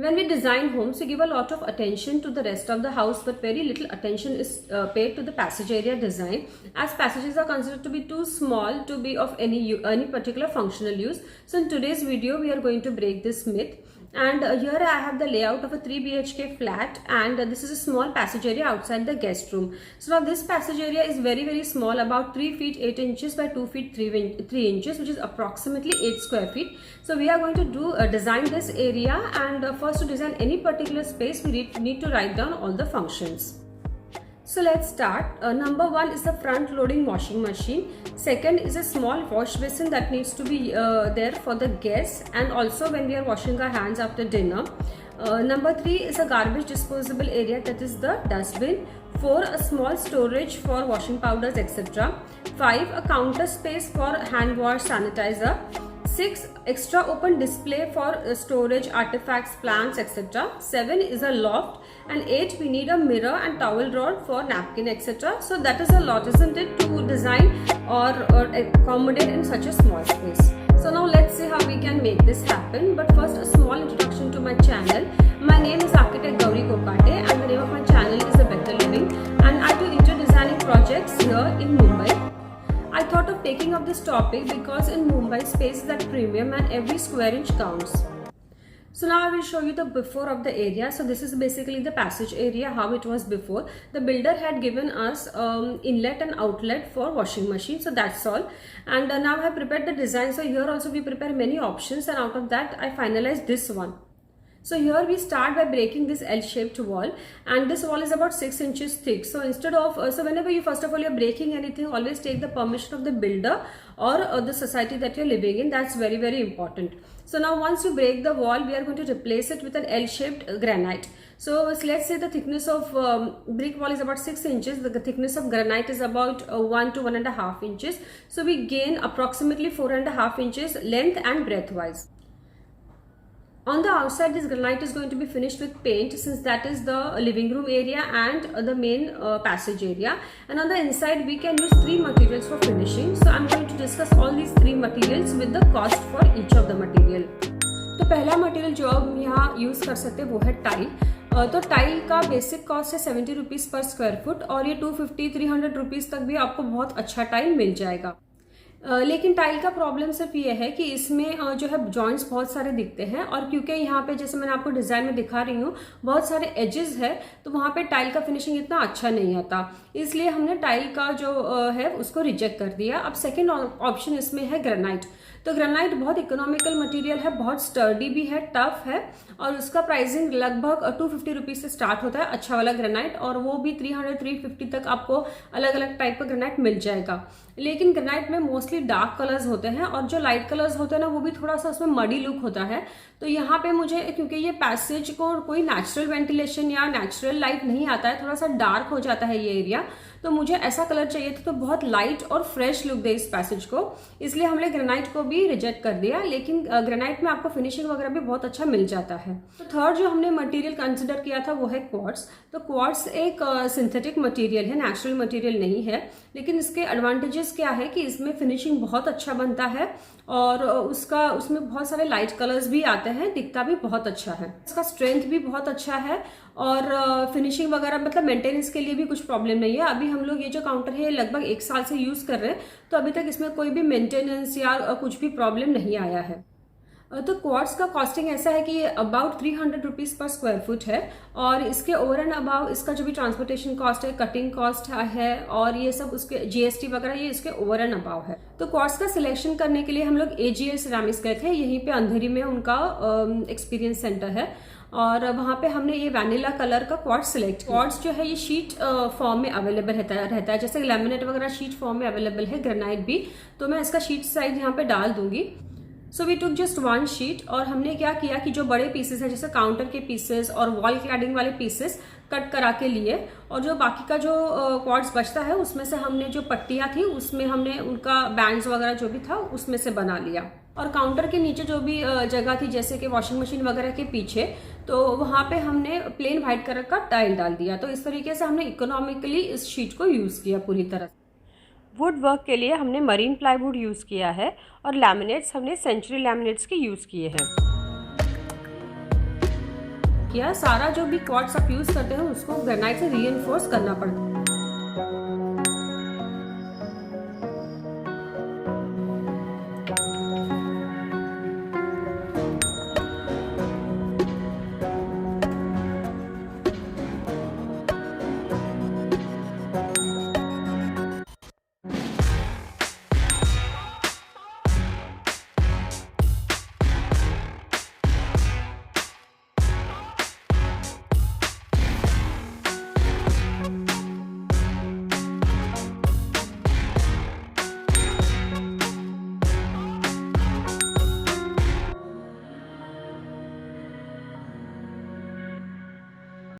When we design homes, we give a lot of attention to the rest of the house, but very little attention is paid to the passage area design, as passages are considered to be too small to be of any particular functional use. So in today's video, we are going to break this myth. And here I have the layout of a 3 BHK flat, and this is a small passage area outside the guest room. So now this passage area is very small, about 3 feet 8 inches by 2 feet 3 inches, which is approximately 8 square feet. So we are going to design this area, and first to design any particular space we need to write down all the functions. So let's start. Number 1 is the front loading washing machine. Second is a small wash basin that needs to be there for the guests, and also when we are washing our hands after dinner. Number 3 is a garbage disposable area, that is the dustbin. 4, a small storage for washing powders, etc. 5, a counter space for hand wash, sanitizer. 6, extra open display for storage artifacts, plants, etc. 7 is a loft, and 8, we need a mirror and towel rod for napkin, etc. So that is a lot, isn't it, to design or accommodate in such a small space. So now let's see how we can make this happen. But first, a small introduction to my channel. My name is Architect Gauri Kokate, and the name of my channel is A Better Living, and I do interior designing projects here in Mumbai. I thought of taking up this topic because in Mumbai, space is at premium and every square inch counts. So now I will show you the before of the area. So this is basically the passage area, how it was before. The builder had given us inlet and outlet for washing machine. So that's all. And now I have prepared the design. So here also we prepare many options, and out of that I finalized this one. So here we start by breaking this L-shaped wall, and this wall is about 6 inches thick. So instead of, so whenever you first of all you're breaking anything, always take the permission of the builder or the society that you're living in. That's very important. So now once you break the wall, we are going to replace it with an L-shaped granite. So let's say the thickness of brick wall is about 6 inches. The thickness of granite is about 1 to 1.5 inches. So we gain approximately 4.5 inches length and breadth wise. On the outside, this granite is going to be finished with paint, since that is the living room area and the main passage area. And on the inside, we can use 3 materials for finishing. So I'm going to discuss all these 3 materials with the cost for each of the material. तो पहला material जो हम यहाँ use कर सकते हैं वो है टाइल. तो टाइल का बेसिक कॉस्ट है 70 रुपीज़ पर स्क्वायर फुट, और ये 250-300 रुपीज़ तक भी आपको बहुत अच्छा टाइल मिल जाएगा. लेकिन टाइल का प्रॉब्लम सिर्फ ये है कि इसमें जो है जॉइंट्स बहुत सारे दिखते हैं, और क्योंकि यहाँ पे जैसे मैंने आपको डिजाइन में दिखा रही हूँ बहुत सारे एजेस है, तो वहाँ पे टाइल का फिनिशिंग इतना अच्छा नहीं आता, इसलिए हमने टाइल का जो है उसको रिजेक्ट कर दिया. अब सेकंड ऑप्शन इसमें है ग्रेनाइट. तो ग्रेनाइट बहुत इकोनॉमिकल मटेरियल है, बहुत स्टर्डी भी है, टफ है, और उसका प्राइसिंग लगभग 250 रुपीज से स्टार्ट होता है अच्छा वाला ग्रेनाइट, और वो भी 300-350 तक आपको अलग अलग टाइप का ग्रेनाइट मिल जाएगा. लेकिन ग्रेनाइट में मोस्टली डार्क कलर्स होते हैं, और जो लाइट कलर्स होते हैं ना वो भी थोड़ा सा उसमें मडी लुक होता है. तो यहाँ पे मुझे, क्योंकि ये पैसेज को कोई नेचुरल वेंटिलेशन या नेचुरल लाइट नहीं आता है, थोड़ा सा डार्क हो जाता है ये एरिया, तो मुझे ऐसा कलर चाहिए था तो बहुत लाइट और फ्रेश लुक दे इस पैसेज को, इसलिए हमने ग्रेनाइट को भी रिजेक्ट कर दिया. लेकिन ग्रेनाइट में आपको फिनिशिंग वगैरह भी बहुत अच्छा मिल जाता है. तो थर्ड जो हमने मटेरियल कंसिडर किया था वो है क्वार्ट्स. तो क्वार्ट्स एक सिंथेटिक मटेरियल है, नेचुरल मटेरियल नहीं है, लेकिन इसके एडवांटेजेस क्या है कि इसमें फिनिशिंग बहुत अच्छा बनता है, और उसमें बहुत सारे लाइट कलर्स भी आते हैं, दिखता भी बहुत अच्छा है. इसका स्ट्रेंथ भी बहुत अच्छा है, और फिनिशिंग वगैरह मतलब मेंटेनेंस के लिए भी कुछ प्रॉब्लम नहीं है. अभी हम लोग ये जो काउंटर है लगभग 1 साल से यूज कर रहे हैं, तो अभी तक इसमें कोई भी मेंटेनेंस या कुछ भी प्रॉब्लम नहीं आया है. तो क्वार्ट्स का कॉस्टिंग ऐसा है कि ये about 300 rupees per square foot है, और इसके ओवर एंड अबाउ इसका जो भी ट्रांसपोर्टेशन कॉस्ट है, कटिंग कॉस्ट है, और ये सब उसके जीएसटी वगैरह ये इसके ओवर एंड अबाउ है. तो क्वार्ट्स का सिलेक्शन करने के लिए हम लोग AGL सिरामिक्स गए थे, यहीं पे अंधेरी में उनका एक्सपीरियंस सेंटर है, और वहाँ पे हमने ये वैनिला कलर का क्वार्ट्स सिलेक्ट. क्वार्ट्स जो है ये शीट फॉर्म में अवेलेबल रहता है, जैसे लैमिनेट वगैरह शीट फॉर्म में अवेलेबल है. ग्रेनाइट भी, तो मैं इसका शीट साइज यहाँ पे डाल दूंगी. So we took just 1 sheet, और हमने क्या किया कि जो बड़े पीसेस हैं जैसे काउंटर के पीसेस और वॉल क्लैडिंग वाले पीसेस कट करा के लिए, और जो बाकी का जो क्वार्ट्स बचता है उसमें से हमने जो पट्टियां थी उसमें हमने उनका बैंड्स वगैरह जो भी था उसमें से बना लिया. और काउंटर के नीचे जो भी जगह थी जैसे कि वॉशिंग मशीन वगैरह के पीछे, तो वहाँ पे हमने प्लेन व्हाइट कलर का टाइल डाल दिया. तो इस तरीके से हमने इकोनॉमिकली इस शीट को यूज किया पूरी तरह. वुड वर्क के लिए हमने मरीन प्लाईवुड यूज़ किया है, और लैमिनेट्स हमने सेंचुरी लैमिनेट्स के यूज़ किए हैं. किया, सारा जो भी क्वार्ट्स आप यूज करते हैं उसको ग्रेनाइट से रीइंफोर्स करना